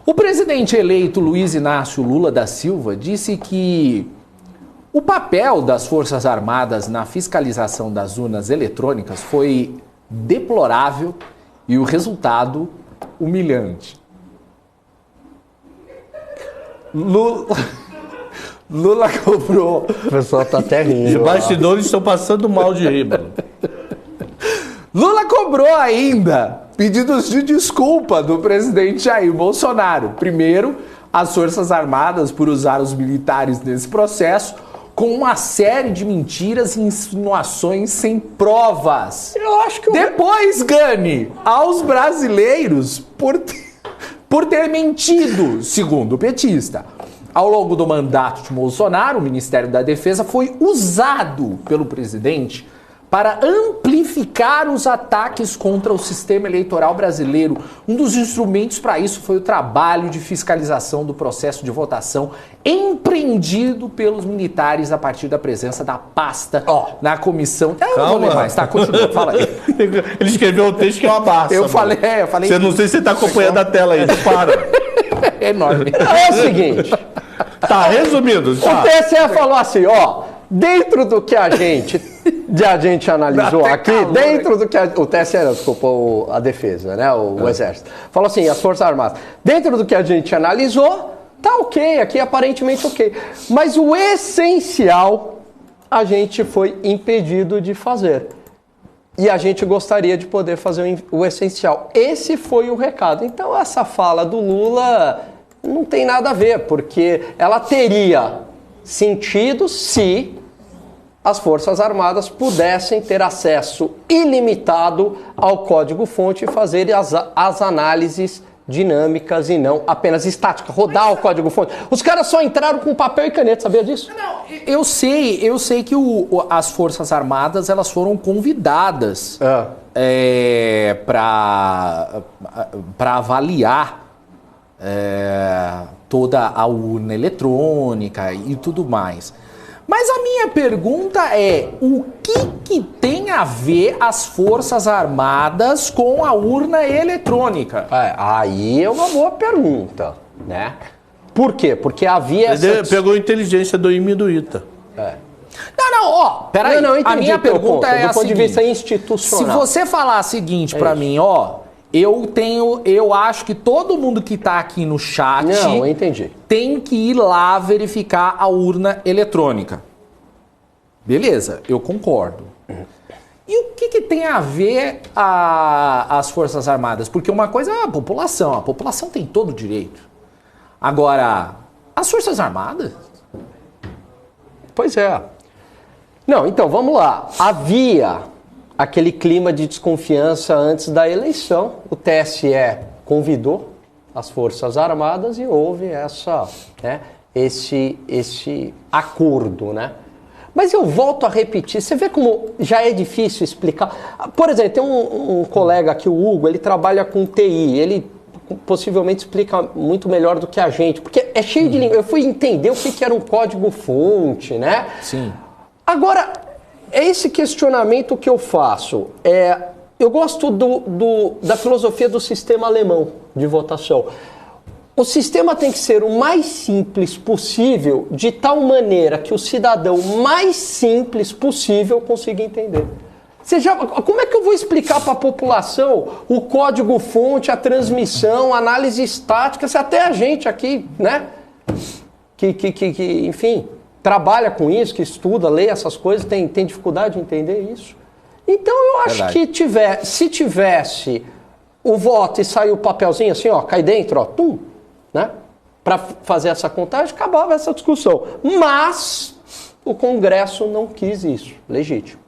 O presidente eleito Luiz Inácio Lula da Silva disse que o papel das Forças Armadas na fiscalização das urnas eletrônicas foi deplorável e o resultado humilhante. Lula cobrou. O pessoal tá até rindo. Os bastidores estão passando mal de rir, mano. Lula cobrou ainda pedidos de desculpa do presidente Jair Bolsonaro. Primeiro, as Forças Armadas por usar os militares nesse processo com uma série de mentiras e insinuações sem provas. Eu acho que Depois, Gani, aos brasileiros por ter mentido, segundo o petista. Ao longo do mandato de Bolsonaro, o Ministério da Defesa foi usado pelo presidente para amplificar os ataques contra o sistema eleitoral brasileiro. Um dos instrumentos para isso foi o trabalho de fiscalização do processo de votação empreendido pelos militares a partir da presença da pasta na comissão. Eu não vou ler mais, tá? Continua, fala aí. Ele escreveu um texto que é uma massa. Eu falei. Você não sei se você tá acompanhando a tela aí, para. É enorme. é o seguinte. Tá, resumindo. Tá. O TSE falou assim, dentro do que a gente analisou aqui, dentro do que o TSE, não, desculpa, a defesa, né, o Exército, falou assim, as Forças Armadas, dentro do que a gente analisou, tá ok, aqui aparentemente ok, mas o essencial a gente foi impedido de fazer. E a gente gostaria de poder fazer o essencial. Esse foi o recado. Então essa fala do Lula não tem nada a ver, porque ela teria sentido se as Forças Armadas pudessem ter acesso ilimitado ao código-fonte e fazer as análises dinâmicas e não apenas estáticas, rodar o código-fonte. Os caras só entraram com papel e caneta, sabia disso? Não, eu sei que as Forças Armadas elas foram convidadas para avaliar toda a urna eletrônica e tudo mais. Mas a minha pergunta é, o que tem a ver as Forças Armadas com a urna eletrônica? Aí é uma boa pergunta, né? Por quê? Porque havia Pegou a inteligência do IME e do ITA. Peraí. A minha pergunta é do ponto de vista institucional. Se você falar o seguinte pra mim, eu acho que todo mundo que tá aqui no chat tem que ir lá verificar a urna eletrônica. Beleza, eu concordo. E o que tem a ver as Forças Armadas? Porque uma coisa é a população tem todo o direito. Agora, as Forças Armadas? Pois é. Não, então, vamos lá. Havia aquele clima de desconfiança antes da eleição. O TSE convidou as Forças Armadas e houve esse acordo, né? Mas eu volto a repetir, você vê como já é difícil explicar. Por exemplo, tem um colega aqui, o Hugo, ele trabalha com TI, ele possivelmente explica muito melhor do que a gente, porque é cheio de língua. Eu fui entender o que era um código-fonte, né? Sim. Agora, é esse questionamento que eu faço. Eu gosto da filosofia do sistema alemão de votação. O sistema tem que ser o mais simples possível, de tal maneira que o cidadão mais simples possível consiga entender. Como é que eu vou explicar para a população o código-fonte, a transmissão, a análise estática, se até a gente aqui, né, que enfim, trabalha com isso, que estuda, lê essas coisas, tem dificuldade de entender isso? Então eu acho que se tivesse o voto e sair o papelzinho assim, cai dentro, tum, né, para fazer essa contagem, acabava essa discussão. Mas o Congresso não quis isso, legítimo.